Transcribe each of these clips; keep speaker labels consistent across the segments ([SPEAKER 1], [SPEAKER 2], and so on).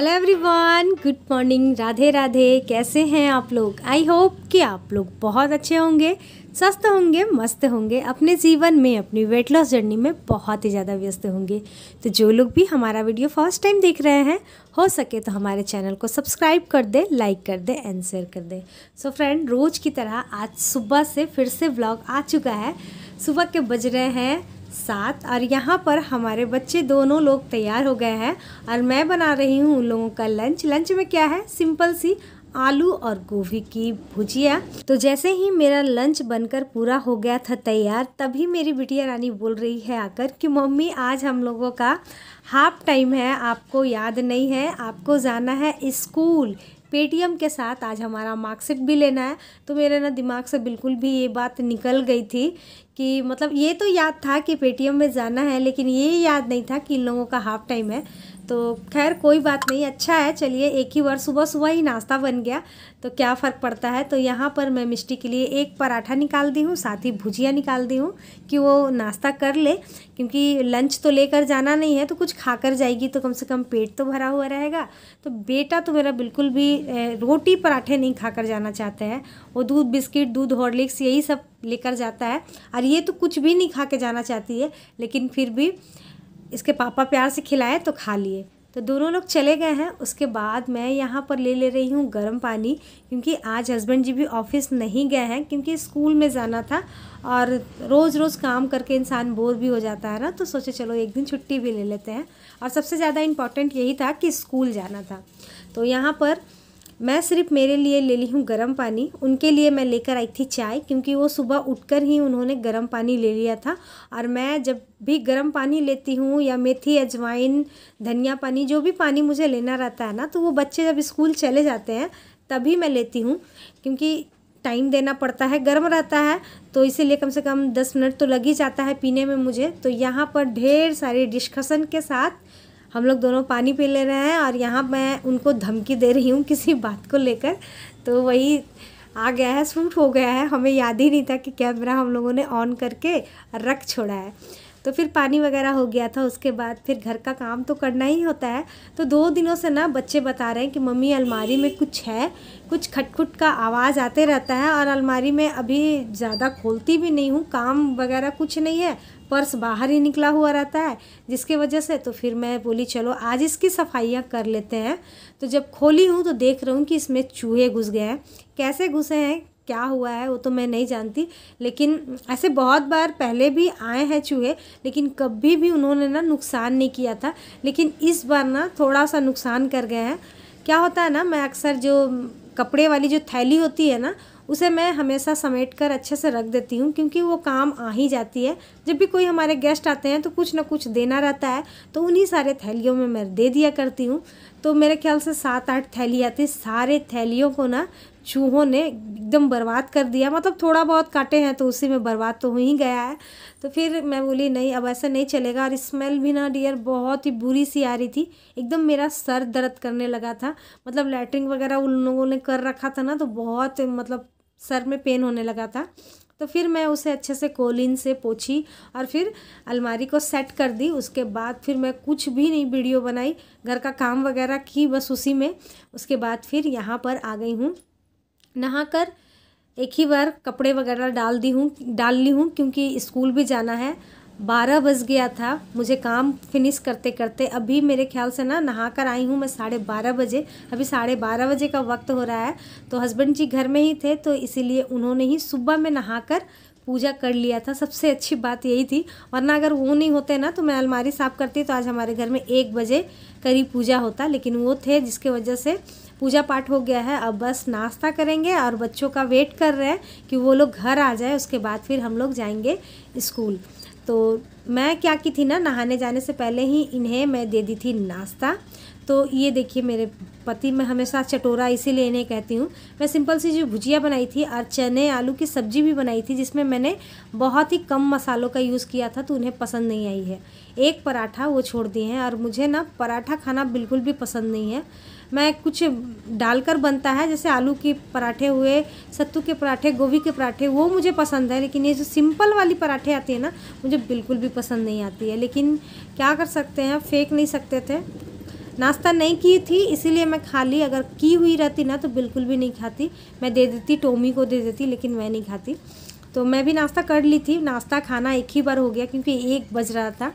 [SPEAKER 1] Hello everyone, good morning, Radhe Radhe. कैसे हैं आप लोग? आई होप कि आप लोग बहुत अच्छे होंगे, स्वस्थ होंगे, मस्त होंगे, अपने जीवन में अपनी वेट लॉस जर्नी में बहुत ही ज़्यादा व्यस्त होंगे। तो जो लोग भी हमारा वीडियो फर्स्ट टाइम देख रहे हैं, हो सके तो हमारे चैनल को सब्सक्राइब कर दे, लाइक कर दे एंड शेयर कर दे। सो फ्रेंड, रोज़ की तरह आज सुबह से फिर से व्लॉग आ चुका है। सुबह के बज रहे हैं 7 और यहाँ पर हमारे बच्चे दोनों लोग तैयार हो गए हैं और मैं बना रही हूँ उन लोगों का लंच। लंच में क्या है, सिंपल सी आलू और गोभी की भुजिया। तो जैसे ही मेरा लंच बनकर पूरा हो गया था तैयार, तभी मेरी बिटिया रानी बोल रही है आकर कि मम्मी आज हम लोगों का हाफ टाइम है, आपको याद नहीं है, आपको जाना है स्कूल। पेटीएम के साथ आज हमारा मार्कशीट भी लेना है। तो मेरे ना दिमाग से बिल्कुल भी ये बात निकल गई थी कि मतलब ये तो याद था कि पेटीएम में जाना है, लेकिन ये याद नहीं था कि इन लोगों का हाफ टाइम है। तो खैर कोई बात नहीं, अच्छा है, चलिए एक ही बार सुबह सुबह ही नाश्ता बन गया तो क्या फ़र्क पड़ता है। तो यहाँ पर मैं मिष्टी के लिए एक पराठा निकाल दी हूँ, साथ ही भुजिया निकाल दी हूँ कि वो नाश्ता कर ले, क्योंकि लंच तो लेकर जाना नहीं है, तो कुछ खाकर जाएगी तो कम से कम पेट तो भरा हुआ रहेगा। तो बेटा तो मेरा बिल्कुल भी रोटी पराठे नहीं खाकर जाना चाहते हैं, वो दूध बिस्किट, दूध हॉर्लिक्स यही सब लेकर जाता है और ये तो कुछ भी नहीं खा के जाना चाहती है, लेकिन फिर भी इसके पापा प्यार से खिलाए तो खा लिए। तो दोनों लोग चले गए हैं। उसके बाद मैं यहाँ पर ले रही हूँ गर्म पानी, क्योंकि आज हस्बैंड जी भी ऑफिस नहीं गए हैं, क्योंकि स्कूल में जाना था और रोज़ रोज़ काम करके इंसान बोर भी हो जाता है ना, तो सोचे चलो एक दिन छुट्टी भी ले लेते हैं। और सबसे ज़्यादा इम्पॉर्टेंट यही था कि स्कूल जाना था। तो यहाँ पर मैं सिर्फ मेरे लिए ले ली हूँ गर्म पानी, उनके लिए मैं लेकर आई थी चाय, क्योंकि वो सुबह उठकर ही उन्होंने गर्म पानी ले लिया था। और मैं जब भी गर्म पानी लेती हूँ या मेथी, अजवाइन, धनिया पानी, जो भी पानी मुझे लेना रहता है ना, तो वो बच्चे जब स्कूल चले जाते हैं तभी मैं लेती हूँ, क्योंकि टाइम देना पड़ता है, गर्म रहता है, तो इसीलिए कम से कम 10 मिनट तो लग ही जाता है पीने में मुझे। तो यहाँ पर ढेर सारी डिस्कशन के साथ हम लोग दोनों पानी पी ले रहे हैं और यहाँ मैं उनको धमकी दे रही हूँ किसी बात को लेकर। तो वही आ गया है, शूट हो गया है, हमें याद ही नहीं था कि कैमरा हम लोगों ने ऑन करके रख छोड़ा है। तो फिर पानी वगैरह हो गया था, उसके बाद फिर घर का काम तो करना ही होता है। तो 2 दिनों से ना बच्चे बता रहे हैं कि मम्मी अलमारी में कुछ है, कुछ खटखुट का आवाज़ आते रहता है और अलमारी में अभी ज़्यादा खोलती भी नहीं हूँ, काम वगैरह कुछ नहीं है, पर्स बाहर ही निकला हुआ रहता है, जिसके वजह से तो फिर मैं बोली चलो आज इसकी सफाइयाँ कर लेते हैं। तो जब खोली हूँ तो देख रही हूँ कि इसमें चूहे घुस गए हैं। कैसे घुसे हैं, क्या हुआ है, वो तो मैं नहीं जानती, लेकिन ऐसे बहुत बार पहले भी आए हैं चूहे, लेकिन कभी भी उन्होंने ना नुकसान नहीं किया था। लेकिन इस बार ना थोड़ा सा नुकसान कर गए हैं। क्या होता है ना, मैं अक्सर जो कपड़े वाली जो थैली होती है ना, उसे मैं हमेशा समेट कर अच्छे से रख देती हूँ, क्योंकि वो काम आ ही जाती है। जब भी कोई हमारे गेस्ट आते हैं तो कुछ ना कुछ देना रहता है, तो उन्हीं सारे थैलियों में मैं दे दिया करती हूँ। तो मेरे ख्याल से 7-8 थैली आती, सारे थैलियों को ना चूहों ने एकदम बर्बाद कर दिया। मतलब थोड़ा बहुत काटे हैं तो उसी में बर्बाद तो हो ही गया है। तो फिर मैं बोली नहीं, अब ऐसे नहीं चलेगा। और स्मेल भी ना डियर बहुत ही बुरी सी आ रही थी, एकदम मेरा सर दर्द करने लगा था। मतलब लैट्रिन वगैरह उन लोगों ने कर रखा था ना, तो बहुत मतलब सर में पेन होने लगा था। तो फिर मैं उसे अच्छे से कोलिन से पोंछी और फिर अलमारी को सेट कर दी। उसके बाद फिर मैं कुछ भी नहीं वीडियो बनाई, घर का काम वगैरह की बस उसी में। उसके बाद फिर यहाँ पर आ गई हूँ, नहाकर एक ही बार कपड़े वगैरह डाल ली हूँ, क्योंकि स्कूल भी जाना है। 12 बज गया था मुझे काम फिनिश करते करते। अभी मेरे ख्याल से ना नहा कर आई हूँ मैं 12:30 बजे, अभी 12:30 बजे का वक्त हो रहा है। तो हस्बैंड जी घर में ही थे, तो इसीलिए उन्होंने ही सुबह में नहाकर पूजा कर लिया था। सबसे अच्छी बात यही थी, वरना अगर वो नहीं होते ना तो मैं अलमारी साफ़ करती, तो आज हमारे घर में 1 बजे करीब पूजा होता, लेकिन वो थे जिसके वजह से पूजा पाठ हो गया है। अब बस नाश्ता करेंगे और बच्चों का वेट कर रहे हैं कि वो लोग घर आ जाए, उसके बाद फिर हम लोग जाएंगे स्कूल। तो मैं क्या की थी ना, नहाने जाने से पहले ही इन्हें मैं दे दी थी नाश्ता। तो ये देखिए मेरे पति, मैं हमेशा चटोरा इसीलिए इन्हें कहती हूँ। मैं सिंपल सी जो भुजिया बनाई थी और चने आलू की सब्ज़ी भी बनाई थी, जिसमें मैंने बहुत ही कम मसालों का यूज़ किया था, तो उन्हें पसंद नहीं आई है। एक पराठा वो छोड़ दिए हैं, और मुझे ना पराठा खाना बिल्कुल भी पसंद नहीं है। मैं कुछ डालकर बनता है, जैसे आलू के पराठे हुए, सत्तू के पराठे, गोभी के पराठे, वो मुझे पसंद है, लेकिन ये जो सिंपल वाली पराठे आती है ना, मुझे बिल्कुल भी पसंद नहीं आती है। लेकिन क्या कर सकते हैं, फेंक नहीं सकते थे। नाश्ता नहीं की थी इसीलिए मैं खा ली, अगर की हुई रहती ना तो बिल्कुल भी नहीं खाती, मैं दे देती, टोमी को दे देती, लेकिन मैं नहीं खाती। तो मैं भी नाश्ता कर ली थी। नाश्ता खाना एक ही बार हो गया क्योंकि 1 बज रहा था।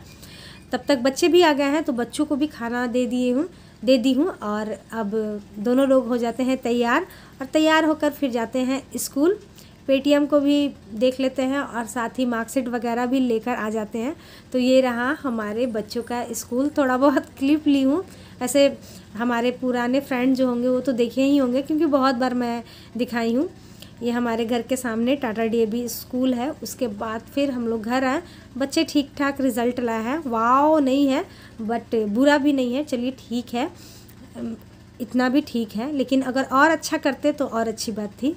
[SPEAKER 1] तब तक बच्चे भी आ गए हैं तो बच्चों को भी खाना दे दी हूँ और अब दोनों लोग हो जाते हैं तैयार और तैयार होकर फिर जाते हैं स्कूल। पेटीएम को भी देख लेते हैं और साथ ही मार्कशीट वगैरह भी लेकर आ जाते हैं। तो ये रहा हमारे बच्चों का स्कूल। थोड़ा बहुत क्लिप ली हूँ, ऐसे हमारे पुराने फ्रेंड जो होंगे वो तो देखे ही होंगे क्योंकि बहुत बार मैं दिखाई हूँ। ये हमारे घर के सामने टाटा डीएवी स्कूल है। उसके बाद फिर हम लोग घर आए। बच्चे ठीक ठाक रिज़ल्ट लाए हैं, वाओ नहीं है बट बुरा भी नहीं है, चलिए ठीक है, इतना भी ठीक है, लेकिन अगर और अच्छा करते तो और अच्छी बात थी।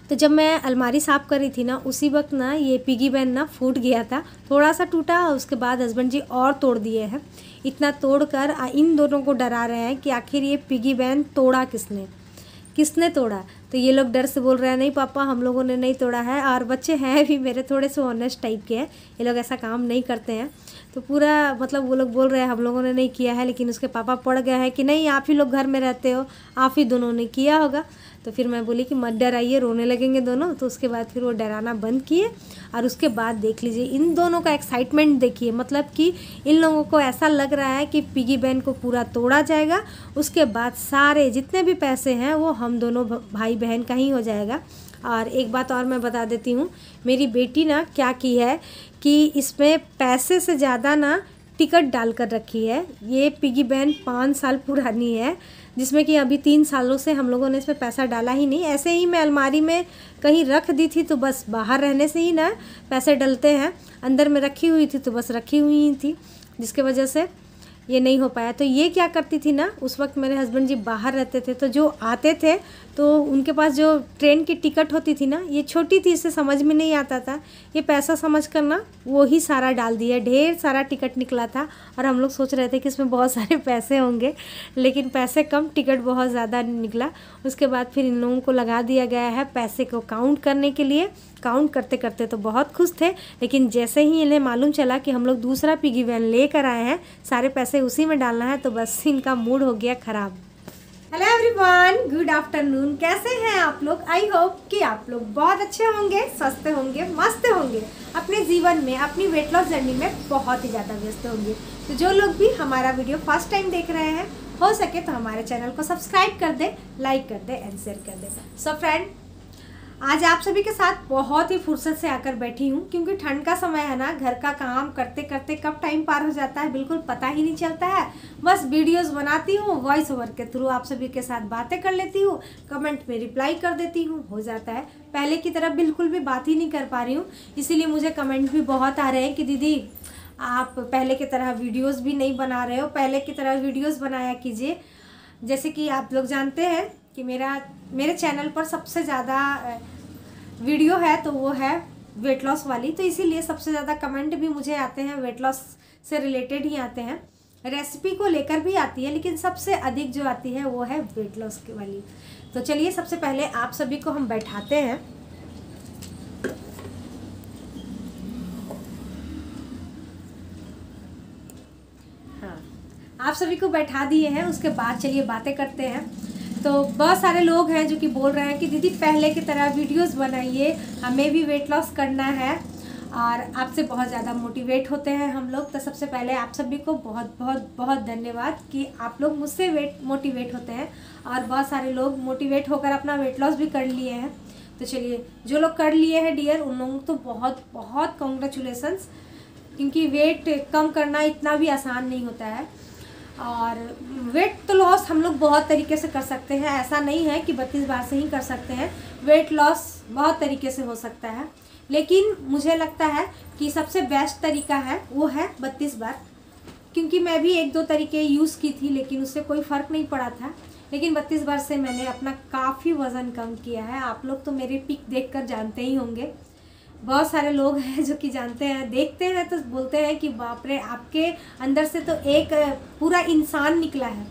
[SPEAKER 1] तो जब मैं अलमारी साफ़ कर रही थी ना उसी वक्त ना ये पिगी बैंक ना फूट गया था, थोड़ा सा टूटा। उसके बाद हस्बैंड जी और तोड़ दिए हैं। इतना तोड़कर इन दोनों को डरा रहे हैं कि आखिर ये पिगी बैंक तोड़ा किसने तोड़ा। तो ये लोग डर से बोल रहे हैं नहीं पापा हम लोगों ने नहीं तोड़ा है। और बच्चे हैं भी मेरे थोड़े से ऑनेस्ट टाइप के हैं, ये लोग ऐसा काम नहीं करते हैं। तो पूरा मतलब वो लोग बोल रहे हैं हम लोगों ने नहीं किया है, लेकिन उसके पापा पड़ गए हैं कि नहीं आप ही लोग घर में रहते हो, आप ही दोनों ने किया होगा। तो फिर मैं बोली कि मत डराइए, रोने लगेंगे दोनों। तो उसके बाद फिर वो डराना बंद किए और उसके बाद देख लीजिए इन दोनों का एक्साइटमेंट देखिए, मतलब कि इन लोगों को ऐसा लग रहा है कि पिगी बैंक को पूरा तोड़ा जाएगा, उसके बाद सारे जितने भी पैसे हैं वो हम दोनों भाई बहन का ही हो जाएगा। और एक बात और मैं बता देती हूँ, मेरी बेटी ना क्या की है कि इसमें पैसे से ज़्यादा ना टिकट डाल कर रखी है। ये पिगी बैंक 5 साल पुरानी है, जिसमें कि अभी 3 सालों से हम लोगों ने इसमें पैसा डाला ही नहीं। ऐसे ही मैं अलमारी में कहीं रख दी थी तो बस बाहर रहने से ही ना पैसे डलते हैं, अंदर में रखी हुई थी तो बस रखी हुई ही थी, जिसके वजह से ये नहीं हो पाया। तो ये क्या करती थी ना, उस वक्त मेरे हस्बैंड जी बाहर रहते थे तो जो आते थे तो उनके पास जो ट्रेन की टिकट होती थी ना, ये छोटी थी, इसे समझ में नहीं आता था, ये पैसा समझ कर ना वो ही सारा डाल दिया। ढेर सारा टिकट निकला था और हम लोग सोच रहे थे कि इसमें बहुत सारे पैसे होंगे, लेकिन पैसे कम, टिकट बहुत ज़्यादा निकला। उसके बाद फिर इन लोगों को लगा दिया गया है पैसे को काउंट करने के लिए। काउंट करते करते तो बहुत खुश थे, लेकिन जैसे ही इन्हें मालूम चला कि हम लोग दूसरा पिगी बैंक लेकर आए हैं, सारे पैसे उसी में डालना है, तो बस इनका मूड हो गया ख़राब। Hello everyone, good afternoon. कैसे हैं आप लोग? आई होप कि आप लोग बहुत अच्छे होंगे, स्वस्थ होंगे, मस्त होंगे, अपने जीवन में अपनी वेट लॉस जर्नी में बहुत ही ज़्यादा व्यस्त होंगे। तो जो लोग भी हमारा वीडियो फर्स्ट टाइम देख रहे हैं, हो सके तो हमारे चैनल को सब्सक्राइब कर दे, लाइक कर दे एंड शेयर कर दे। सो फ्रेंड, आज आप सभी के साथ बहुत ही फुर्सत से आकर बैठी हूँ, क्योंकि ठंड का समय है ना, घर का काम करते करते कब टाइम पार हो जाता है बिल्कुल पता ही नहीं चलता है। बस वीडियोस बनाती हूँ, वॉइस ओवर के थ्रू आप सभी के साथ बातें कर लेती हूँ, कमेंट में रिप्लाई कर देती हूँ, हो जाता है। पहले की तरह बिल्कुल भी बात ही नहीं कर पा रही हूँ, इसीलिए मुझे कमेंट भी बहुत आ रहे हैं कि दीदी आप पहले की तरह वीडियोज़ भी नहीं बना रहे हो, पहले की तरह वीडियोज़ बनाया कीजिए। जैसे कि आप लोग जानते हैं कि मेरे चैनल पर सबसे ज़्यादा वीडियो है तो वो है वेट लॉस वाली, तो इसीलिए सबसे ज़्यादा कमेंट भी मुझे आते हैं वेट लॉस से रिलेटेड ही आते हैं। रेसिपी को लेकर भी आती है, लेकिन सबसे अधिक जो आती है वो है वेट लॉस की वाली। तो चलिए सबसे पहले आप सभी को हम बैठाते हैं। हाँ, आप सभी को बैठा दिए हैं, उसके बाद चलिए बातें करते हैं। तो बहुत सारे लोग हैं जो कि बोल रहे हैं कि दीदी पहले की तरह वीडियोस बनाइए, हमें भी वेट लॉस करना है और आपसे बहुत ज़्यादा मोटिवेट होते हैं हम लोग। तो सबसे पहले आप सभी को बहुत बहुत बहुत धन्यवाद कि आप लोग मुझसे मोटिवेट होते हैं, और बहुत सारे लोग मोटिवेट होकर अपना वेट लॉस भी कर लिए हैं। तो चलिए, जो लोग कर लिए हैं डियर, उन लोगों को तो बहुत बहुत कॉन्ग्रेचुलेसन्स, क्योंकि वेट कम करना इतना भी आसान नहीं होता है। और वेट तो लॉस हम लोग बहुत तरीके से कर सकते हैं, ऐसा नहीं है कि 32 बार से ही कर सकते हैं। वेट लॉस बहुत तरीके से हो सकता है, लेकिन मुझे लगता है कि सबसे बेस्ट तरीका है वो है 32 बार, क्योंकि मैं भी 1-2 तरीके यूज़ की थी, लेकिन उससे कोई फ़र्क नहीं पड़ा था। लेकिन 32 बार से मैंने अपना काफ़ी वज़न कम किया है। आप लोग तो मेरे पिक देखकर जानते ही होंगे, बहुत सारे लोग हैं जो कि जानते हैं, देखते हैं तो बोलते हैं कि बाप रे, आपके अंदर से तो एक पूरा इंसान निकला है।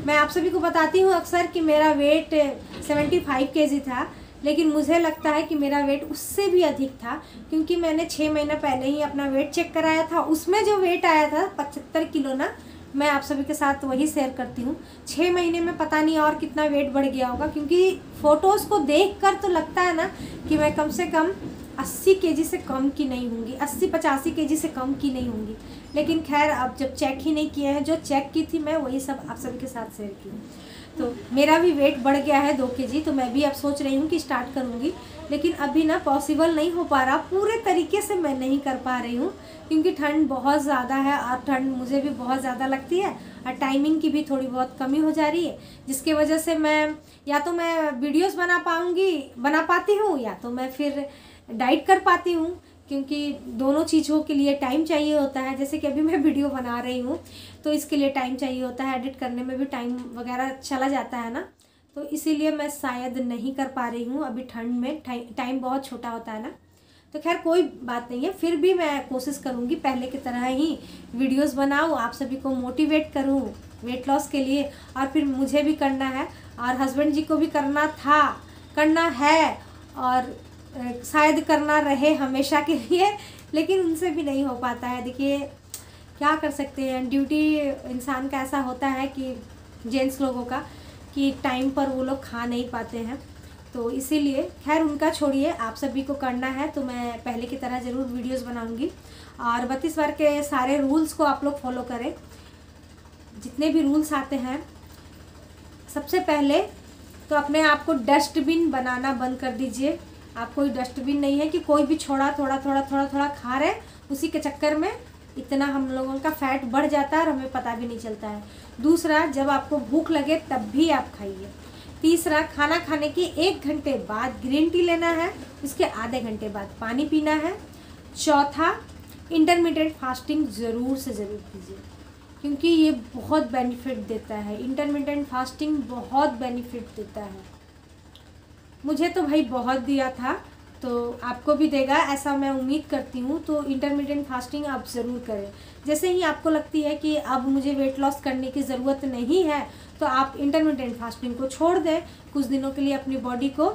[SPEAKER 1] मैं आप सभी को बताती हूँ अक्सर कि मेरा वेट 75 kg था, लेकिन मुझे लगता है कि मेरा वेट उससे भी अधिक था, क्योंकि मैंने 6 महीना पहले ही अपना वेट चेक कराया था। उसमें जो वेट आया था 75 किलो ना, मैं आप सभी के साथ वही शेयर करती हूँ। 6 महीने में पता नहीं और कितना वेट बढ़ गया होगा, क्योंकि फ़ोटोज़ को देखकर तो लगता है ना कि मैं कम से कम 80 केजी से कम की नहीं होंगी, 80-85 केजी से कम की नहीं होंगी। लेकिन खैर अब जब चेक ही नहीं किए हैं, जो चेक की थी मैं वही सब आप सभी के साथ शेयर की। तो मेरा भी वेट बढ़ गया है 2 केजी, तो मैं भी अब सोच रही हूँ कि स्टार्ट करूँगी, लेकिन अभी ना पॉसिबल नहीं हो पा रहा, पूरे तरीके से मैं नहीं कर पा रही हूँ, क्योंकि ठंड बहुत ज़्यादा है और ठंड मुझे भी बहुत ज़्यादा लगती है और टाइमिंग की भी थोड़ी बहुत कमी हो जा रही है, जिसके वजह से मैं या तो मैं वीडियोस बना पाती हूँ या तो मैं फिर डाइट कर पाती हूँ, क्योंकि दोनों चीज़ों के लिए टाइम चाहिए होता है। जैसे कि अभी मैं वीडियो बना रही हूँ तो इसके लिए टाइम चाहिए होता है, एडिट करने में भी टाइम वगैरह चला जाता है ना, तो इसीलिए मैं शायद नहीं कर पा रही हूँ अभी ठंड में, टाइम बहुत छोटा होता है ना। तो खैर कोई बात नहीं है, फिर भी मैं कोशिश करूँगी पहले की तरह ही वीडियोस बनाऊँ, आप सभी को मोटिवेट करूँ वेट लॉस के लिए, और फिर मुझे भी करना है और हस्बैंड जी को भी करना है और शायद करना रहे हमेशा के लिए, लेकिन उनसे भी नहीं हो पाता है। देखिए क्या कर सकते हैं, ड्यूटी इंसान का ऐसा होता है कि जेंट्स लोगों का कि टाइम पर वो लोग खा नहीं पाते हैं, तो इसीलिए खैर उनका छोड़िए, आप सभी को करना है तो मैं पहले की तरह ज़रूर वीडियोस बनाऊंगी। और 32 बार के सारे रूल्स को आप लोग फॉलो करें, जितने भी रूल्स आते हैं। सबसे पहले तो अपने आप को डस्टबिन बनाना बंद कर दीजिए। आप कोई डस्टबिन नहीं है कि कोई भी थोड़ा थोड़ा खा रहे, उसी के चक्कर में इतना हम लोगों का फैट बढ़ जाता है और हमें पता भी नहीं चलता है। दूसरा, जब आपको भूख लगे तब भी आप खाइए। तीसरा, खाना खाने के 1 घंटे बाद ग्रीन टी लेना है, उसके आधे घंटे बाद पानी पीना है। चौथा, इंटरमिटेंट फास्टिंग ज़रूर से ज़रूर कीजिए, क्योंकि ये बहुत बेनिफिट देता है। इंटरमिटेंट फास्टिंग बहुत बेनिफिट देता है, मुझे तो भाई बहुत दिया था, तो आपको भी देगा ऐसा मैं उम्मीद करती हूँ। तो इंटरमिटेंट फास्टिंग आप ज़रूर करें। जैसे ही आपको लगती है कि अब मुझे वेट लॉस करने की ज़रूरत नहीं है, तो आप इंटरमिटेंट फास्टिंग को छोड़ दें, कुछ दिनों के लिए अपनी बॉडी को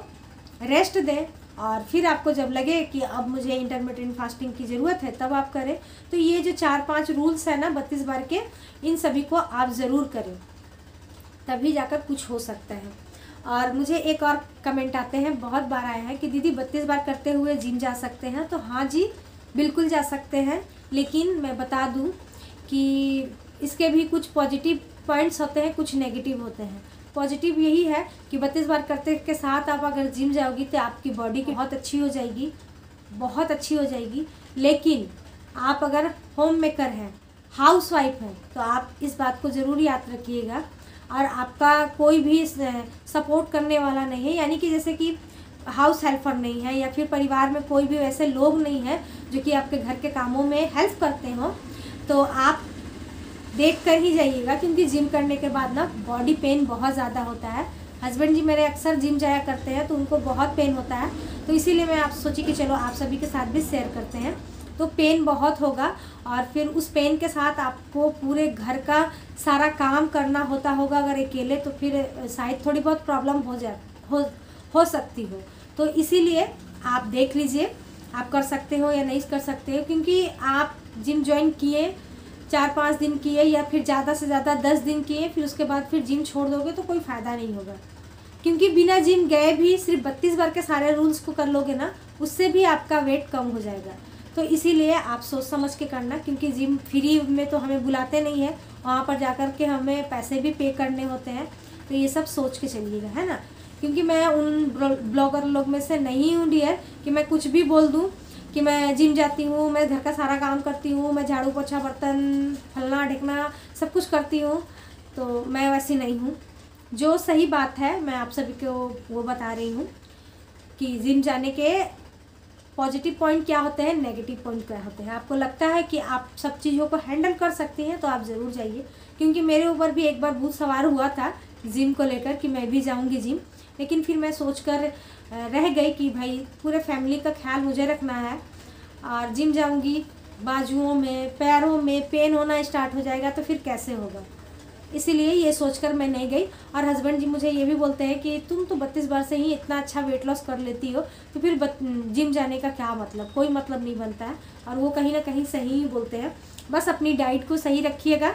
[SPEAKER 1] रेस्ट दें, और फिर आपको जब लगे कि अब मुझे इंटरमिटेंट फास्टिंग की ज़रूरत है तब आप करें। तो ये जो 4-5 रूल्स है ना 32 बार के, इन सभी को आप ज़रूर करें, तभी जाकर कुछ हो सकता है। और मुझे एक और कमेंट आते हैं, बहुत बार आए हैं कि दीदी 32 बार करते हुए जिम जा सकते हैं? तो हाँ जी, बिल्कुल जा सकते हैं, लेकिन मैं बता दूं कि इसके भी कुछ पॉजिटिव पॉइंट्स होते हैं, कुछ नेगेटिव होते हैं। पॉजिटिव यही है कि 32 बार करते के साथ आप अगर जिम जाओगी तो आपकी बॉडी की बहुत अच्छी हो जाएगी, बहुत अच्छी हो जाएगी। लेकिन आप अगर होम मेकर हैं, हाउस वाइफ हैं, तो आप इस बात को ज़रूर याद रखिएगा, और आपका कोई भी सपोर्ट करने वाला नहीं है, यानी कि जैसे कि हाउस हेल्पर नहीं है, या फिर परिवार में कोई भी वैसे लोग नहीं है जो कि आपके घर के कामों में हेल्प करते हो, तो आप देख कर ही जाइएगा, क्योंकि जिम करने के बाद ना बॉडी पेन बहुत ज़्यादा होता है। हस्बैंड जी मेरे अक्सर जिम जाया करते हैं, तो उनको बहुत पेन होता है, तो इसीलिए मैं आप सोची कि चलो आप सभी के साथ भी शेयर करते हैं। तो पेन बहुत होगा, और फिर उस पेन के साथ आपको पूरे घर का सारा काम करना होता होगा अगर अकेले, तो फिर शायद थोड़ी बहुत प्रॉब्लम हो सकती हो। तो इसीलिए आप देख लीजिए आप कर सकते हो या नहीं कर सकते हो, क्योंकि आप जिम ज्वाइन किए, 4-5 दिन किए, या फिर ज़्यादा से ज़्यादा 10 दिन किए, फिर उसके बाद फिर जिम छोड़ दोगे तो कोई फ़ायदा नहीं होगा, क्योंकि बिना जिम गए भी सिर्फ 32 बार के सारे रूल्स को कर लोगे ना, उससे भी आपका वेट कम हो जाएगा। तो इसीलिए आप सोच समझ के करना, क्योंकि जिम फ्री में तो हमें बुलाते नहीं है, वहाँ पर जाकर के हमें पैसे भी पे करने होते हैं, तो ये सब सोच के चलिएगा, है ना। क्योंकि मैं उन ब्लॉगर लोग में से नहीं हूँ डियर कि मैं कुछ भी बोल दूँ कि मैं जिम जाती हूँ, मैं घर का सारा काम करती हूँ, मैं झाड़ू पोछा बर्तन फलना ढकना सब कुछ करती हूँ, तो मैं वैसी नहीं हूँ। जो सही बात है मैं आप सभी को वो बता रही हूँ कि जिम जाने के पॉजिटिव पॉइंट क्या होते हैं, नेगेटिव पॉइंट क्या होते हैं। आपको लगता है कि आप सब चीज़ों को हैंडल कर सकती हैं तो आप ज़रूर जाइए, क्योंकि मेरे ऊपर भी एक बार भूत सवार हुआ था जिम को लेकर कि मैं भी जाऊंगी जिम, लेकिन फिर मैं सोचकर रह गई कि भाई पूरे फैमिली का ख्याल मुझे रखना है, और जिम जाऊंगी बाजुओं में पैरों में पेन होना स्टार्ट हो जाएगा तो फिर कैसे होगा। इसीलिए ये सोचकर मैं नहीं गई। और हस्बैंड जी मुझे ये भी बोलते हैं कि तुम तो 32 बार से ही इतना अच्छा वेट लॉस कर लेती हो, तो फिर जिम जाने का क्या मतलब, कोई मतलब नहीं बनता है। और वो कहीं ना कहीं सही ही बोलते हैं। बस अपनी डाइट को सही रखिएगा,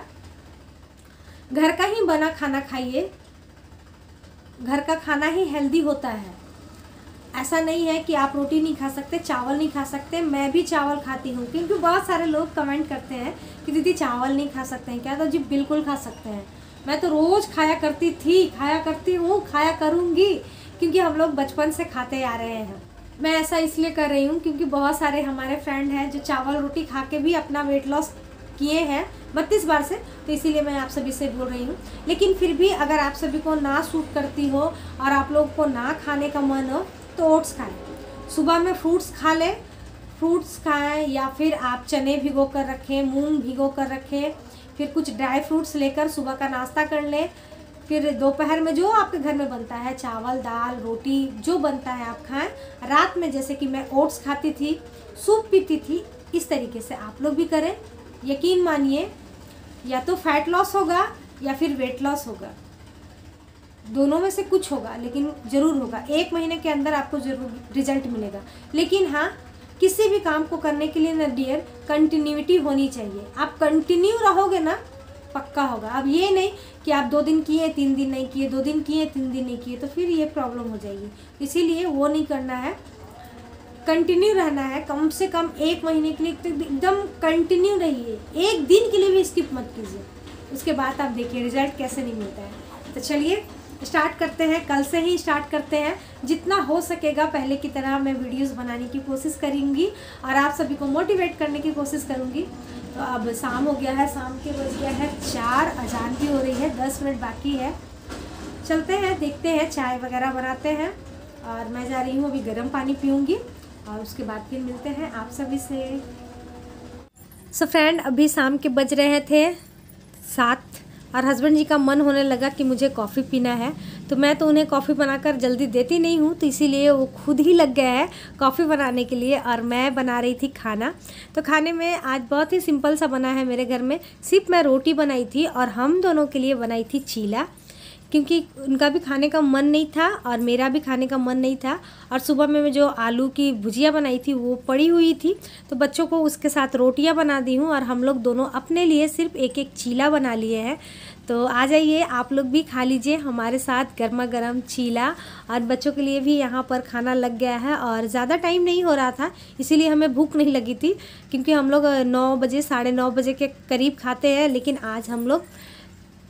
[SPEAKER 1] घर का ही बना खाना खाइए, घर का खाना ही हेल्दी होता है। ऐसा नहीं है कि आप रोटी नहीं खा सकते, चावल नहीं खा सकते। मैं भी चावल खाती हूँ, क्योंकि बहुत सारे लोग कमेंट करते हैं कि दीदी चावल नहीं खा सकते हैं क्या? तो जी बिल्कुल खा सकते हैं। मैं तो रोज़ खाया करती थी, खाया करती हूँ, खाया करूँगी, क्योंकि हम लोग बचपन से खाते आ रहे हैं। मैं ऐसा इसलिए कर रही हूँ क्योंकि बहुत सारे हमारे फ्रेंड हैं जो चावल रोटी खा के भी अपना वेट लॉस किए हैं 32 बार से, तो इसीलिए मैं आप सभी से बोल रही हूँ। लेकिन फिर भी अगर आप सभी को ना सूट करती हो और आप लोगों को ना खाने का मन हो तो ओट्स खाएं। सुबह में फ्रूट्स खा लें, फ्रूट्स खाएं, या फिर आप चने भिगो कर रखें, मूंग भिगो कर रखें, फिर कुछ ड्राई फ्रूट्स लेकर सुबह का नाश्ता कर लें। फिर दोपहर में जो आपके घर में बनता है, चावल दाल रोटी जो बनता है आप खाएं। रात में जैसे कि मैं ओट्स खाती थी, सूप पीती थी, इस तरीके से आप लोग भी करें। यकीन मानिए, या तो फैट लॉस होगा या फिर वेट लॉस होगा, दोनों में से कुछ होगा, लेकिन ज़रूर होगा। 1 महीने के अंदर आपको ज़रूर रिजल्ट मिलेगा। लेकिन हाँ, किसी भी काम को करने के लिए ना डियर, कंटिन्यूटी होनी चाहिए। आप कंटिन्यू रहोगे ना, पक्का होगा। अब ये नहीं कि आप 2 दिन किए 3 दिन नहीं किए, 2 दिन किए 3 दिन नहीं किए, तो फिर ये प्रॉब्लम हो जाएगी। इसीलिए वो नहीं करना है, कंटिन्यू रहना है। कम से कम 1 महीने के लिए एकदम कंटिन्यू रहिए, 1 दिन के लिए भी स्किप मत कीजिए। उसके बाद आप देखिए रिजल्ट कैसे नहीं मिलता है। तो चलिए स्टार्ट करते हैं, कल से ही स्टार्ट करते हैं। जितना हो सकेगा पहले की तरह मैं वीडियोस बनाने की कोशिश करूँगी और आप सभी को मोटिवेट करने की कोशिश करूँगी। तो अब शाम हो गया है, शाम के बज गया है 4, अजान भी हो रही है, 10 मिनट बाकी है। चलते हैं, देखते हैं, चाय वगैरह बनाते हैं और मैं जा रही हूँ अभी गर्म पानी पीऊँगी और उसके बाद फिर मिलते हैं आप सभी से। सो फ्रेंड, अभी शाम के बज रहे थे 7 और हस्बैंड जी का मन होने लगा कि मुझे कॉफ़ी पीना है। तो मैं तो उन्हें कॉफ़ी बनाकर जल्दी देती नहीं हूँ, तो इसीलिए वो खुद ही लग गया है कॉफ़ी बनाने के लिए और मैं बना रही थी खाना। तो खाने में आज बहुत ही सिंपल सा बना है मेरे घर में। सिर्फ मैं रोटी बनाई थी और हम दोनों के लिए बनाई थी चीला, क्योंकि उनका भी खाने का मन नहीं था और मेरा भी खाने का मन नहीं था। और सुबह में मैं जो आलू की भुजिया बनाई थी वो पड़ी हुई थी, तो बच्चों को उसके साथ रोटियां बना दी हूँ और हम लोग दोनों अपने लिए सिर्फ एक एक चीला बना लिए हैं। तो आ जाइए आप लोग भी खा लीजिए हमारे साथ गर्मा गर्म चीला। और बच्चों के लिए भी यहाँ पर खाना लग गया है और ज़्यादा टाइम नहीं हो रहा था, इसीलिए हमें भूख नहीं लगी थी, क्योंकि हम लोग 9 बजे 9:30 बजे के करीब खाते हैं। लेकिन आज हम लोग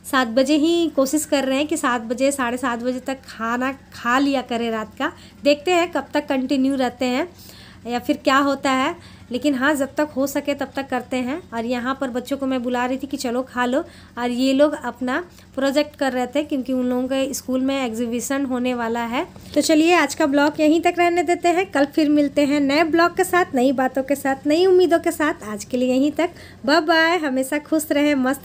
[SPEAKER 1] 7 बजे ही कोशिश कर रहे हैं कि 7 बजे 7:30 बजे तक खाना खा लिया करें रात का। देखते हैं कब तक कंटिन्यू रहते हैं या फिर क्या होता है, लेकिन हाँ जब तक हो सके तब तक करते हैं। और यहाँ पर बच्चों को मैं बुला रही थी कि चलो खा लो, और ये लोग अपना प्रोजेक्ट कर रहे थे क्योंकि उन लोगों के स्कूल में एग्जीबिशन होने वाला है। तो चलिए आज का ब्लॉग यहीं तक रहने देते हैं, कल फिर मिलते हैं नए ब्लॉग के साथ, नई बातों के साथ, नई उम्मीदों के साथ। आज के लिए यहीं तक, बाय बाय। हमेशा खुश रहें, मस्त